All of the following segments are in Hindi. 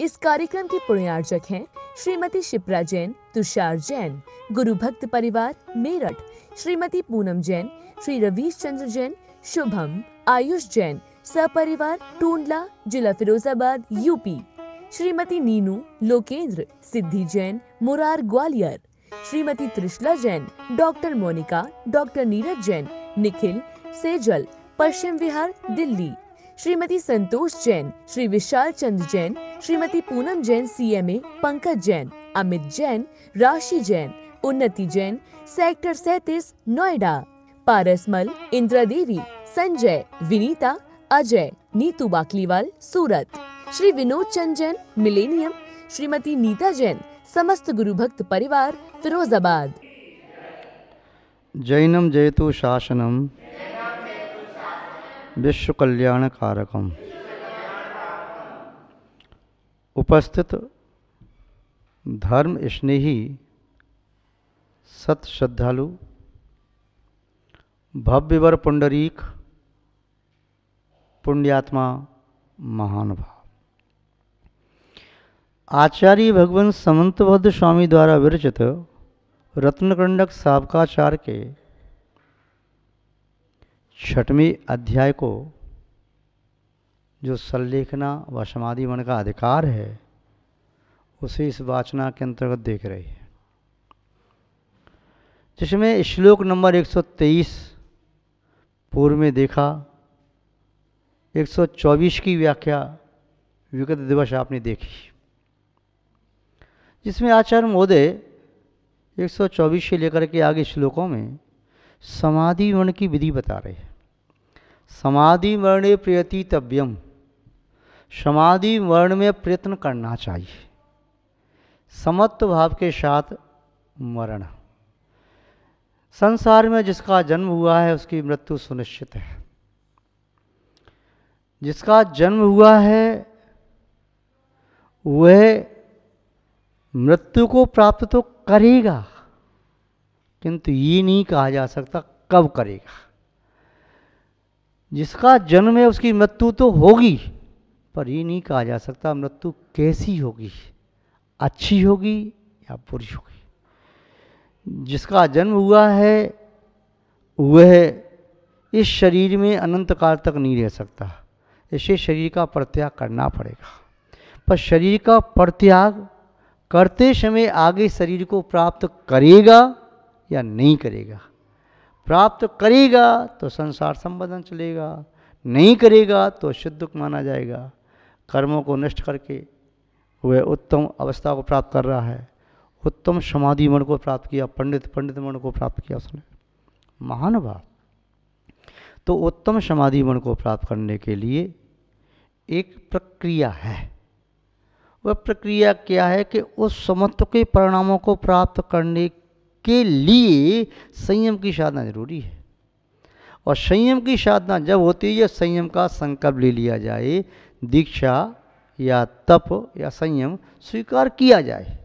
इस कार्यक्रम की पुण्यार्चक हैं श्रीमती शिप्रा जैन, तुषार जैन, गुरु भक्त परिवार मेरठ, श्रीमती पूनम जैन, श्री रवीश चंद्र जैन, शुभम, आयुष जैन, सपरिवार टूंडला, जिला फिरोजाबाद, यूपी, श्रीमती नीनू, लोकेंद्र, सिद्धि जैन, मुरार, ग्वालियर, श्रीमती त्रिशला जैन, डॉक्टर मोनिका, डॉक्टर नीरज जैन, निखिल, सेजल, पश्चिम विहार, दिल्ली, श्रीमती संतोष जैन, श्री विशाल चंद्र जैन, श्रीमती पूनम जैन, CMA, पंकज जैन, अमित जैन, राशि जैन, उन्नति जैन, सेक्टर 37, नोएडा, पारसमल, इंदिरा देवी, संजय, विनीता, अजय, नीतू बाकलीवाल, सूरत, श्री विनोद चंद जैन, मिलेनियम, श्रीमती नीता जैन, समस्त गुरु भक्त परिवार, फिरोजाबाद। जैनम जयतु शासनम विश्व कल्याण कारकम। उपस्थित धर्म स्नेही सत श्रद्धालु, भव्यवर पुंडरीक पुण्यात्मा महानुभाव, आचार्य भगवान समंतबद्ध स्वामी द्वारा विरचित रत्नकंडक साबकाचार के 6वें अध्याय को जो संलेखना व समाधि मन का अधिकार है उसे इस वाचना के अंतर्गत देख रहे हैं, जिसमें श्लोक नंबर 123 पूर्व में देखा, 124 की व्याख्या विगत दिवस आपने देखी, जिसमें आचार्य महोदय 124 से लेकर के आगे श्लोकों में समाधि वर्ण की विधि बता रहे हैं। समाधि वर्णे प्रयतितव्यम, समाधि वर्ण में प्रयत्न करना चाहिए, समत्व भाव के साथ मरण। संसार में जिसका जन्म हुआ है उसकी मृत्यु सुनिश्चित है, जिसका जन्म हुआ है वह मृत्यु को प्राप्त तो करेगा, किंतु ये नहीं कहा जा सकता कब करेगा। जिसका जन्म है उसकी मृत्यु तो होगी, पर ये नहीं कहा जा सकता मृत्यु कैसी होगी, अच्छी होगी या बुरी होगी। जिसका जन्म हुआ है वह इस शरीर में अनंत काल तक नहीं रह सकता, इसे शरीर का परित्याग करना पड़ेगा। पर शरीर का परित्याग करते समय आगे शरीर को प्राप्त करेगा या नहीं करेगा। प्राप्त करेगा तो संसार संबंधन चलेगा, नहीं करेगा तो शुद्ध माना जाएगा। कर्मों को नष्ट करके वह उत्तम अवस्था को प्राप्त कर रहा है, उत्तम समाधि मन को प्राप्त किया, पंडित मन को प्राप्त किया उसने, महानुभाव। तो उत्तम समाधि मन को प्राप्त करने के लिए एक प्रक्रिया है। वह प्रक्रिया क्या है कि उस समत्व के परिणामों को प्राप्त करने के लिए संयम की साधना जरूरी है। और संयम की साधना जब होती है, संयम का संकल्प ले लिया जाए, दीक्षा या तप या संयम स्वीकार किया जाए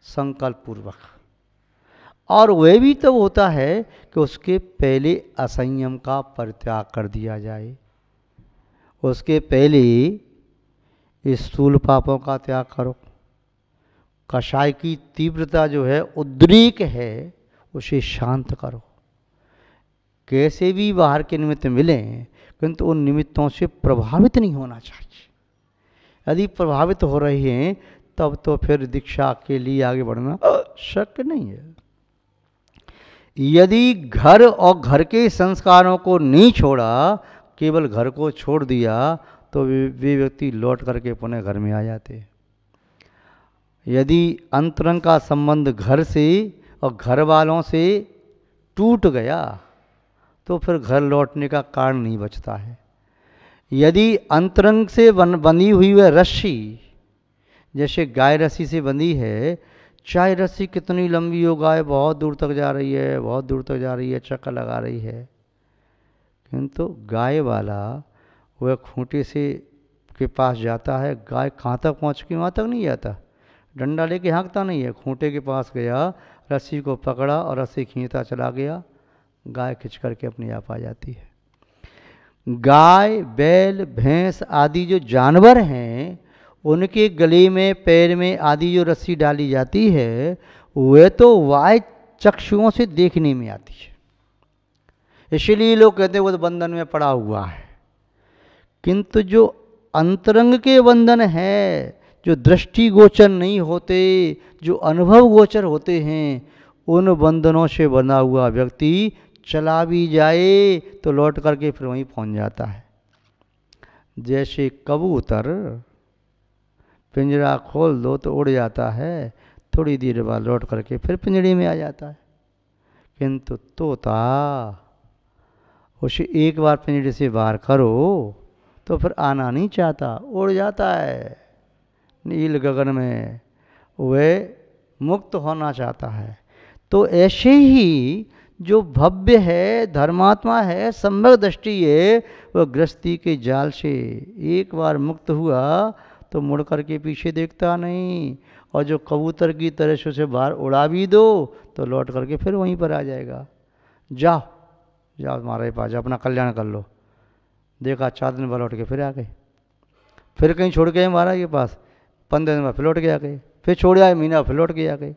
संकल्प पूर्वक। और वह भी तब होता है कि उसके पहले असंयम का परित्याग कर दिया जाए, उसके पहले स्थूल पापों का त्याग करो, कषाय की तीव्रता जो है, उद्रेक है, उसे शांत करो। कैसे भी बाहर के निमित्त मिलें, किंतु उन निमित्तों से प्रभावित नहीं होना चाहिए। यदि प्रभावित हो रहे हैं तब तो फिर दीक्षा के लिए आगे बढ़ना शक्य नहीं है। यदि घर और घर के संस्कारों को नहीं छोड़ा, केवल घर को छोड़ दिया, तो वे व्यक्ति लौट करके पुनः घर में आ जाते हैं। यदि अंतरंग का संबंध घर से और घर वालों से टूट गया तो फिर घर लौटने का कारण नहीं बचता है। यदि अंतरंग से बंधी हुई वह रस्सी, जैसे गाय रस्सी से बंधी है, चाहे रस्सी कितनी लंबी हो, गाय बहुत दूर तक जा रही है, बहुत दूर तक जा रही है, चक्कर लगा रही है, किंतु गाय वाला वह खूंटे से के पास जाता है, गाय कहाँ तक पहुँच के वहाँ तक नहीं जाता, डंडा लेके हाँकता नहीं है, खूंटे के पास गया, रस्सी को पकड़ा और रस्सी खींचता चला गया, गाय खिंच करके अपने आप आ जाती है। गाय, बैल, भैंस आदि जो जानवर हैं उनके गले में, पैर में आदि जो रस्सी डाली जाती है वह तो वाह्य चक्षुओं से देखने में आती है, इसलिए लोग कहते हैं वो तो बंधन में पड़ा हुआ है। किंतु जो अंतरंग के बंधन है, जो दृष्टि गोचर नहीं होते, जो अनुभव गोचर होते हैं, उन बंधनों से बना हुआ व्यक्ति चला भी जाए तो लौट करके फिर वहीं पहुंच जाता है। जैसे कबूतर पिंजरा खोल दो तो उड़ जाता है, थोड़ी देर बाद लौट करके फिर पिंजरे में आ जाता है। किंतु तोता, उसे एक बार पिंजरे से बाहर करो तो फिर आना नहीं चाहता, उड़ जाता है नील गगन में, वह मुक्त होना चाहता है। तो ऐसे ही जो भव्य है, धर्मात्मा है, सम्यक दृष्टि है, वह गृहस्थी के जाल से एक बार मुक्त हुआ तो मुड़ करके पीछे देखता नहीं, और जो कबूतर की तरह से उसे बाहर उड़ा भी दो तो लौट करके फिर वहीं पर आ जाएगा। जाओ जाओ तुम्हारे पास, अपना कल्याण कर लो। देखा 4 दिन बाद लौट के फिर आ गए, फिर कहीं छोड़ के आए महाराज के पास, 15 दिन बाद फिर लौट के आ गए, फिर छोड़ आए महीना फिर लौट के आ गए।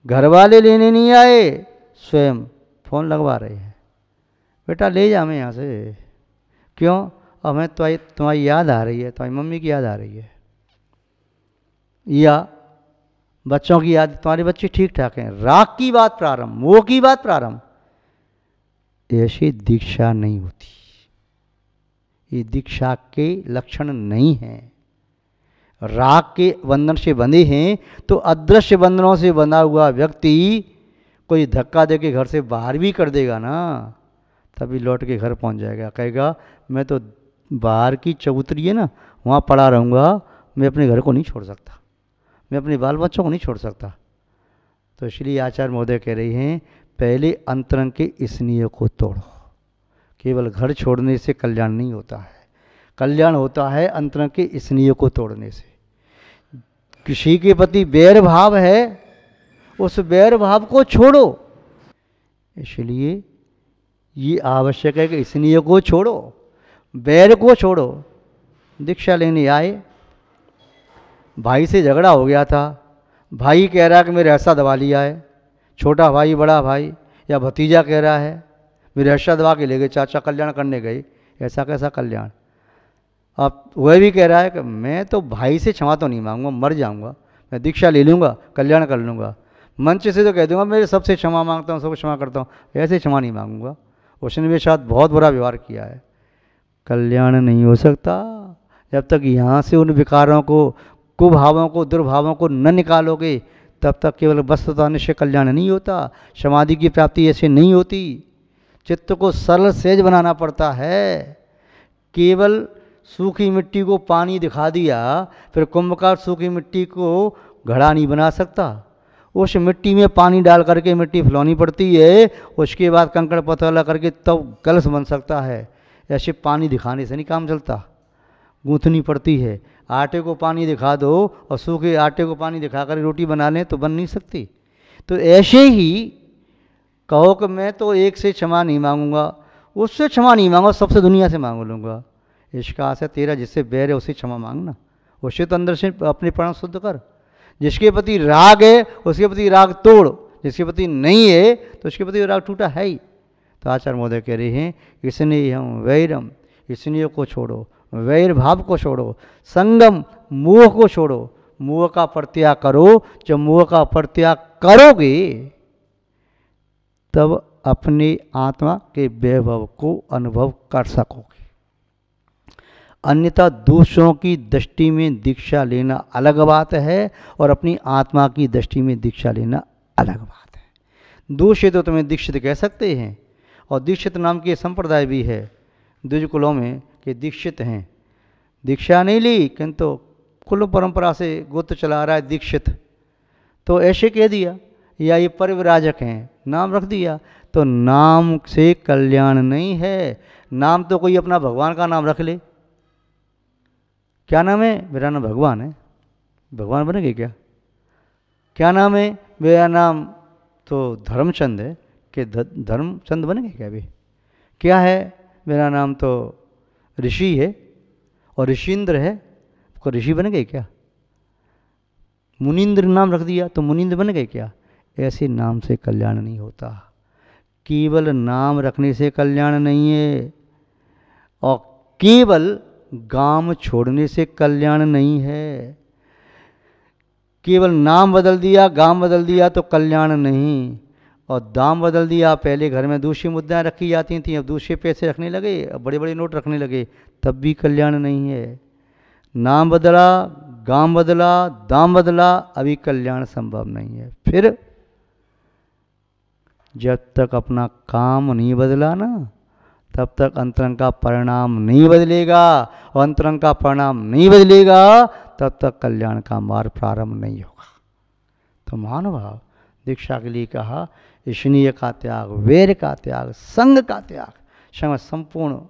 घर वाले लेने नहीं आए, स्वयं फ़ोन लगवा रहे हैं, बेटा ले जा हमें यहाँ से। क्यों? हमें तुम्हारी याद आ रही है, तुम्हारी मम्मी की याद आ रही है, या बच्चों की याद, तुम्हारे बच्चे ठीक ठाक हैं। राग की बात प्रारंभ, मोह की बात प्रारंभ। ऐसी दीक्षा नहीं होती, ये दीक्षा के लक्षण नहीं हैं। राग के बंधन से बंधे हैं तो अदृश्य बंधनों से बंधा हुआ व्यक्ति कोई धक्का दे के घर से बाहर भी कर देगा ना, तभी लौट के घर पहुंच जाएगा। कहेगा मैं तो बाहर की चबूतरी है ना वहाँ पड़ा रहूँगा, मैं अपने घर को नहीं छोड़ सकता, मैं अपने बाल बच्चों को नहीं छोड़ सकता। तो इसलिए आचार्य महोदय कह रहे हैं पहले अंतरंग के स्नेह को तोड़ो। केवल घर छोड़ने से कल्याण नहीं होता है, कल्याण होता है अंतरंग के स्नेह को तोड़ने से। किसी के प्रति बैर भाव है, उस बैर भाव को छोड़ो। इसलिए ये आवश्यक है कि स्नेह को छोड़ो, बैर को छोड़ो। दीक्षा लेने आए, भाई से झगड़ा हो गया था, भाई कह रहा है कि मेरे हिस्सा दबा लिया है, छोटा भाई, बड़ा भाई या भतीजा कह रहा है मेरे हिस्सा दबा के ले गए, चाचा कल्याण करने गए। ऐसा कैसा कल्याण? अब वह भी कह रहा है कि मैं तो भाई से क्षमा तो नहीं मांगूंगा, मर जाऊंगा, मैं दीक्षा ले लूँगा, कल्याण कर लूँगा। मंच से तो कह दूंगा मेरे सबसे क्षमा मांगता हूँ, सबको क्षमा करता हूँ, ऐसे क्षमा नहीं मांगूंगा। उसने मेरे साथ बहुत बुरा व्यवहार किया है। कल्याण नहीं हो सकता जब तक यहाँ से उन विकारों को, कुभावों को, दुर्भावों को न निकालोगे, तब तक केवल वस्तुता निश्चय कल्याण नहीं होता। समाधि की प्राप्ति ऐसे नहीं होती। चित्त को सरल सहज बनाना पड़ता है। केवल सूखी मिट्टी को पानी दिखा दिया, फिर कुंभकार सूखी मिट्टी को घड़ा नहीं बना सकता। उस मिट्टी में पानी डाल करके मिट्टी फैलानी पड़ती है, उसके बाद कंकड़ पत्थर लगा करके तब कलश बन सकता है। ऐसे पानी दिखाने से नहीं काम चलता, गूंथनी पड़ती है। आटे को पानी दिखा दो और सूखे आटे को पानी दिखा कर रोटी बना लें तो बन नहीं सकती। तो ऐसे ही कहो कि मैं तो एक से क्षमा नहीं मांगूंगा, उससे क्षमा नहीं मांगूंगा, सबसे दुनिया से मांग लूँगा। इसका आशा तेरा जिससे बैर है उससे क्षमा मांगना, उससे तो अंदर से अपने प्राण शुद्ध कर। जिसके प्रति राग है उसके प्रति राग तोड़, जिसके प्रति नहीं है तो उसके प्रति राग टूटा है ही। तो आचार्य महोदय कह रहे हैं इसने हम वैरम, स्नेह को छोड़ो, वैर भाव को छोड़ो, संगम मोह को छोड़ो, मोह का परित्याग करो। जब मोह का परित्याग करोगे तब अपने आत्मा के वैभव को अनुभव कर सकोगे। अन्यथा दूसरों की दृष्टि में दीक्षा लेना अलग बात है और अपनी आत्मा की दृष्टि में दीक्षा लेना अलग बात है। दूसरे तो तुम्हें दीक्षित कह सकते हैं, और दीक्षित नाम की संप्रदाय भी है द्विज कुलों में कि दीक्षित हैं। दीक्षा नहीं ली किंतु कुल परंपरा से गोत्र चला रहा है दीक्षित, तो ऐसे कह दिया, या ये परिव्राजक हैं, नाम रख दिया। तो नाम से कल्याण नहीं है। नाम तो कोई अपना भगवान का नाम रख ले, क्या नाम है? मेरा नाम भगवान है, भगवान बनेंगे क्या? क्या नाम है? मेरा नाम तो धर्मचंद है, कि धर्मचंद बनेंगे क्या? अभी क्या है? मेरा नाम तो ऋषि है और ऋषिंद्र है, को ऋषि बन गए क्या? मुनींद्र नाम रख दिया तो मुनींद्र बन गए क्या? ऐसे नाम से कल्याण नहीं होता। केवल नाम रखने से कल्याण नहीं है, और केवल गांव छोड़ने से कल्याण नहीं है। केवल नाम बदल दिया, गांव बदल दिया तो कल्याण नहीं, और दाम बदल दिया। पहले घर में दूसरी मुद्राएं रखी जाती थी, अब दूसरे पैसे रखने लगे, अब बड़े बड़े नोट रखने लगे, तब भी कल्याण नहीं है। नाम बदला, गांव बदला, दाम बदला, अभी कल्याण संभव नहीं है। फिर जब तक अपना काम नहीं बदला ना, तब तक अंतरंग का परिणाम नहीं बदलेगा, और अंतरंग का परिणाम नहीं बदलेगा तब तक कल्याण का मार्ग प्रारंभ नहीं होगा। तो महानुभाव, दीक्षा के लिए कहा ईशनीय का त्याग, वैर का त्याग, संग का त्याग, संग संपूर्ण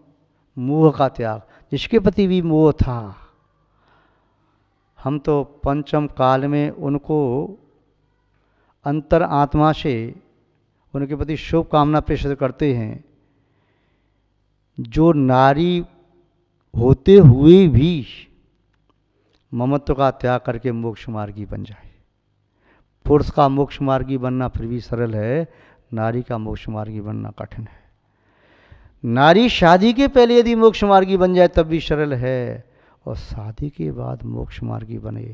मोह का त्याग, जिसके प्रति भी मोह था। हम तो पंचम काल में उनको अंतर आत्मा से उनके प्रति शुभ कामना प्रेषित करते हैं, जो नारी होते हुए भी ममत्व का त्याग करके मोक्ष मार्गी बन जाए। पुरुष का मोक्ष मार्गी बनना फिर भी सरल है, नारी का मोक्ष मार्गी बनना कठिन है। नारी शादी के पहले यदि मोक्ष मार्गी बन जाए तब भी सरल है, और शादी के बाद मोक्ष मार्गी बने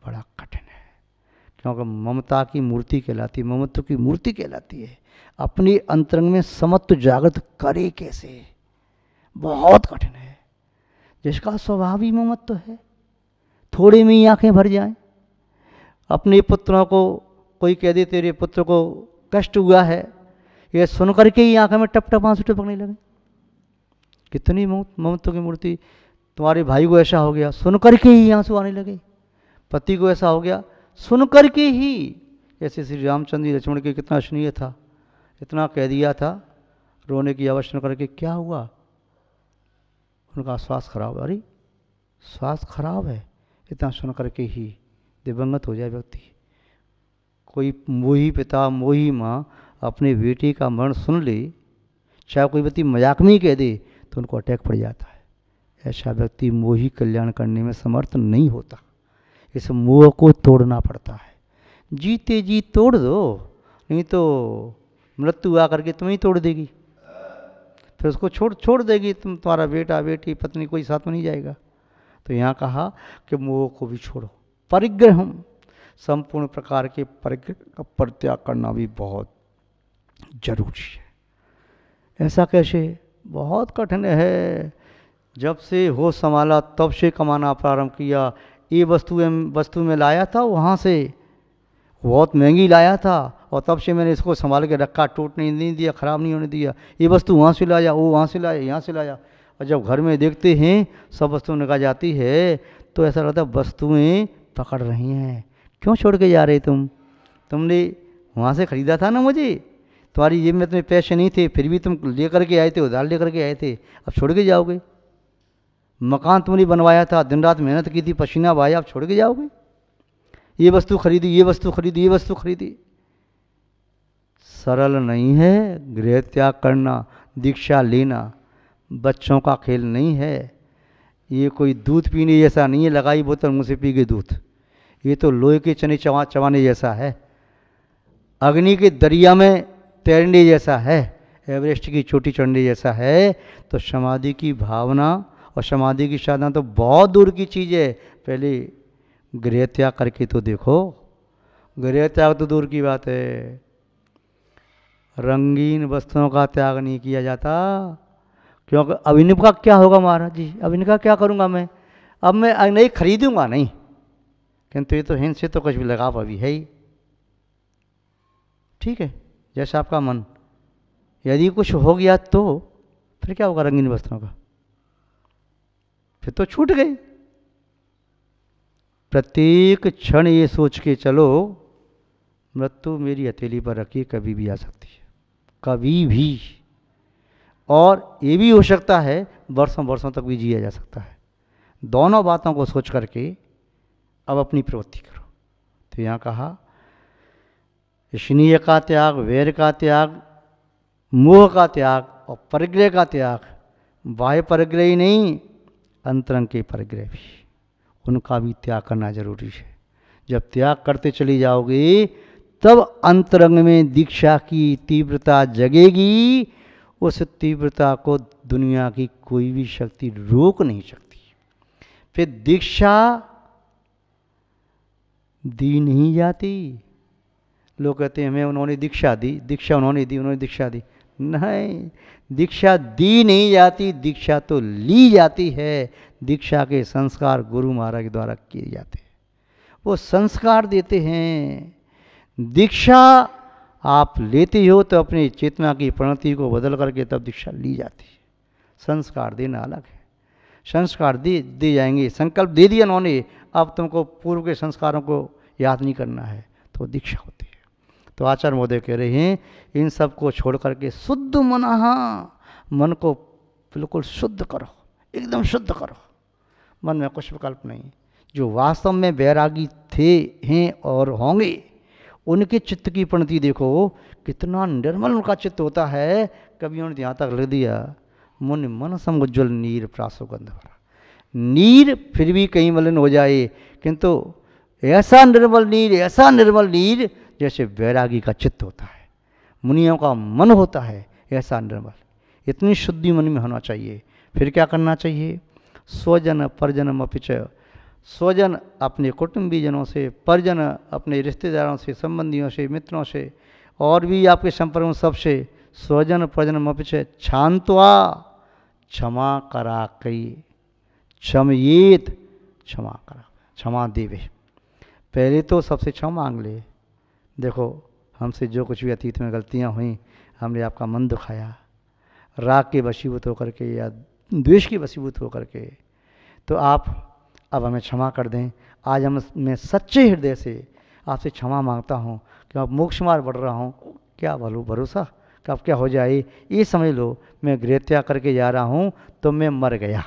बड़ा कठिन है, क्योंकि ममता की मूर्ति कहलाती, ममत्व की मूर्ति कहलाती है। अपने अंतरंग में समत्व जागृत करे कैसे, बहुत कठिन है। जिसका स्वभाव ही ममत्व है, थोड़े में ही आंखें भर जाएं। अपने पुत्रों को कोई कह दे तेरे पुत्र को कष्ट हुआ है, ये सुन करके ही आंखों में टप टप आंसू टपकने लगे। कितनी ममत्व की मूर्ति। तुम्हारे भाई को ऐसा हो गया, सुन करके ही आंसू आने लगे। पति को ऐसा हो गया, सुन करके ही। जैसे श्री रामचंद्र जी लक्ष्मण के कितना स्नेह था, इतना कह दिया था, रोने की आवाज़ सुन करके क्या हुआ, उनका स्वास्थ्य खराब। अरे स्वास्थ्य खराब है, इतना सुन करके ही दिवंगत हो जाए व्यक्ति। कोई मोही पिता मोही माँ अपने बेटे का मरण सुन ले, चाहे कोई व्यक्ति मजाक में ही कह दे, तो उनको अटैक पड़ जाता है। ऐसा व्यक्ति मोही कल्याण करने में समर्थ नहीं होता। इस मोह को तोड़ना पड़ता है। जीते जी तोड़ दो, नहीं तो मृत्यु आकर के तुम्हें तोड़ देगी, फिर उसको छोड़ देगी। तुम्हारा बेटा बेटी पत्नी कोई साथ में नहीं जाएगा। तो यहाँ कहा कि मोह को भी छोड़ो। परिग्रह, संपूर्ण प्रकार के परिग्रह का परित्याग करना भी बहुत जरूरी है। ऐसा कैसे, बहुत कठिन है। जब से होश संभाला तब से कमाना प्रारंभ किया। ये वस्तु में लाया था, वहाँ से बहुत महंगी लाया था, और तब से मैंने इसको संभाल के रखा, टूटने नहीं दिया, ख़राब नहीं होने दिया। ये वस्तु वहाँ से लाया, वो वहाँ से लाया, यहाँ से लाया, और जब घर में देखते हैं सब वस्तु निकाल जाती है, तो ऐसा लगता है वस्तुएं पकड़ रही हैं। क्यों छोड़ के जा रहे तुमने वहाँ से ख़रीदा था ना मुझे, तुम्हारी जेब में तुम्हें पैसे नहीं थे, फिर भी तुम लेकर के आए थे, उधार लेकर के आए थे, अब छोड़ के जाओगे। मकान तुमने बनवाया था, दिन रात मेहनत की थी, पसीना बहाया, आप छोड़ के जाओगे। ये वस्तु खरीदी, ये वस्तु खरीदी, ये वस्तु खरीदी। सरल नहीं है गृह त्याग करना, दीक्षा लेना बच्चों का खेल नहीं है। ये कोई दूध पीने जैसा नहीं है, लगाई बोतल मुँह से पी गए दूध। ये तो लोहे के चने चबाने जैसा है, अग्नि के दरिया में तैरने जैसा है, एवरेस्ट की चोटी चढ़ने जैसा है। तो समाधि की भावना और समाधि की साधना तो बहुत दूर की चीज़ है। पहले गृह त्याग करके तो देखो। गृह त्याग तो दूर की बात है, रंगीन वस्तुओं का त्याग नहीं किया जाता। क्योंकि अब इनका क्या होगा महाराज जी, अब इनका क्या करूँगा मैं, अब मैं नहीं खरीदूँगा नहीं, किंतु ये तो हिंद से तो कुछ भी लगाव अभी है ही। ठीक है, जैसा आपका मन। यदि कुछ हो गया तो फिर क्या होगा रंगीन वस्त्रों का, फिर तो छूट गए। प्रत्येक क्षण ये सोच के चलो, मृत्यु मेरी हथेली पर रखी, कभी भी आ सकती है, कभी भी। और ये भी हो सकता है वर्षों वर्षों तक भी जिया जा सकता है। दोनों बातों को सोच करके अब अपनी प्रवृत्ति करो। तो यहाँ कहा स्नेह का त्याग, वैर का त्याग, मोह का त्याग और परिग्रह का त्याग। बाह्य परिग्रह ही नहीं, अंतरंग के परिग्रह भी। उनका भी त्याग करना जरूरी है। जब त्याग करते चली जाओगे तब अंतरंग में दीक्षा की तीव्रता जगेगी। उस तीव्रता को दुनिया की कोई भी शक्ति रोक नहीं सकती। फिर दीक्षा दी नहीं जाती। लोग कहते हैं हमें उन्होंने दीक्षा दी, दीक्षा उन्होंने दी, उन्होंने दीक्षा दी। नहीं, दीक्षा दी नहीं जाती, दीक्षा तो ली जाती है। दीक्षा के संस्कार गुरु महाराज के द्वारा किए जाते हैं, वो संस्कार देते हैं। दीक्षा आप लेते हो तो अपनी चेतना की प्रणति को बदल करके तब दीक्षा ली जाती है। संस्कार देना अलग है। संस्कार दे जाएंगे, संकल्प दे दिया उन्होंने, अब तुमको पूर्व के संस्कारों को याद नहीं करना है, तो दीक्षा होती है। तो आचार्य महोदय कह रहे हैं इन सब को छोड़ करके शुद्ध मन को बिल्कुल शुद्ध करो, एकदम शुद्ध करो। मन में कुछ विकल्प नहीं। जो वास्तव में वैरागी हैं और होंगे, उनके चित्त की प्रणति देखो, कितना निर्मल उनका चित्त होता है। कभी उन्होंने यहाँ तक लिख दिया, मुनि मन सम उज्ज्वल नीर प्रासो गंध भरा। नीर फिर भी कहीं मलिन हो जाए, किंतु ऐसा निर्मल नीर जैसे वैरागी का चित्त होता है, मुनियों का मन होता है, ऐसा निर्मल। इतनी शुद्धि मन में होना चाहिए। फिर क्या करना चाहिए? स्वजन परिजन अपिच, स्वजन अपने कुटुंबीजनों से, परिजन अपने रिश्तेदारों से, संबंधियों से, मित्रों से, और भी आपके संपर्क में सबसे, स्वजन परिजन अपिच क्षांत्वा क्षमा करा कई, क्षमयेत क्षमा करा, क्षमा देवे। पहले तो सबसे क्षमा मांग ले। देखो हमसे जो कुछ भी अतीत में गलतियां हुई, हमने आपका मन दुखाया, राग के वशीभूत होकर के या द्वेष के वशीभूत होकर के, तो आप अब हमें क्षमा कर दें। आज मैं सच्चे हृदय से आपसे क्षमा मांगता हूँ कि अब मोक्ष मार्ग बढ़ रहा हूँ, क्या भरोसा कब क्या हो जाए, ये समझ लो। मैं गृहत्याग करके जा रहा हूँ तो मैं मर गया,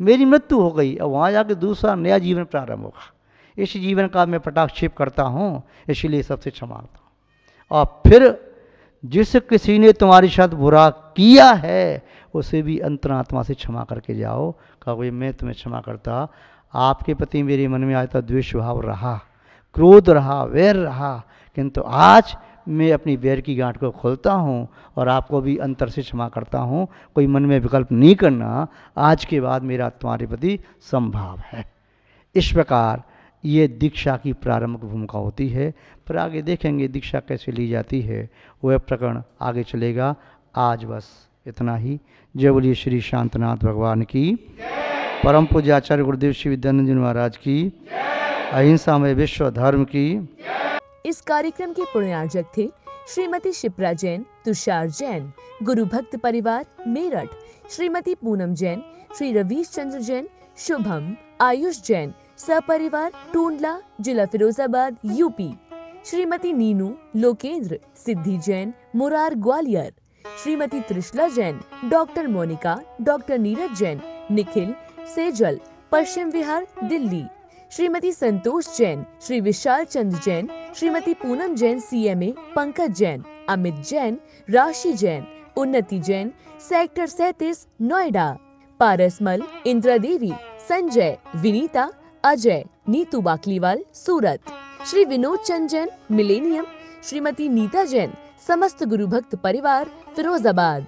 मेरी मृत्यु हो गई, अब वहाँ जाके दूसरा नया जीवन प्रारंभ होगा। इस जीवन का मैं पटाक्षेप करता हूँ, इसलिए सबसे क्षमा मांगता हूँ। और फिर जिस किसी ने तुम्हारे साथ बुरा किया है, उसे भी अंतरात्मा से क्षमा करके जाओ। कहो मैं तुम्हें क्षमा करता, आपके प्रति मेरे मन में आज तक द्वेष भाव रहा, क्रोध रहा, वैर रहा, किंतु आज मैं अपनी वैर की गांठ को खोलता हूँ और आपको भी अंतर से क्षमा करता हूँ। कोई मन में विकल्प नहीं करना, आज के बाद मेरा तुम्हारे प्रति संभाव है। इस प्रकार ये दीक्षा की प्रारंभिक भूमिका होती है। पर आगे देखेंगे दीक्षा कैसे ली जाती है, वह प्रकरण आगे चलेगा। आज बस इतना ही। जय बोलिए श्री शांतनाथ भगवान की, परम पूज्य आचार्य गुरुदेव श्री विद्यानंद जी महाराज की, अहिंसा में विश्व धर्म की। इस कार्यक्रम के पुण्यार्जक थे श्रीमती शिप्रा जैन, तुषार जैन, गुरु भक्त परिवार मेरठ, श्रीमती पूनम जैन, श्री रवीश चंद्र जैन, शुभम, आयुष जैन, सपरिवार टूंडला, जिला फिरोजाबाद, यूपी, श्रीमती नीनू, लोकेंद्र, सिद्धि जैन, मुरार, ग्वालियर, श्रीमती त्रिशला जैन, डॉक्टर मोनिका, डॉक्टर नीरज जैन, निखिल, सेजल, पश्चिम विहार, दिल्ली, श्रीमती संतोष जैन, श्री विशाल चंद्र जैन, श्रीमती पूनम जैन, CMA, पंकज जैन, अमित जैन, राशि जैन, उन्नति जैन, सेक्टर 37, नोएडा, पारसमल, इंदिरा देवी, संजय, विनीता, अजय, नीतू बाकलीवाल, सूरत, श्री विनोद चंद जैन, मिलेनियम, श्रीमती नीता जैन, समस्त गुरु भक्त परिवार, फिरोजाबाद।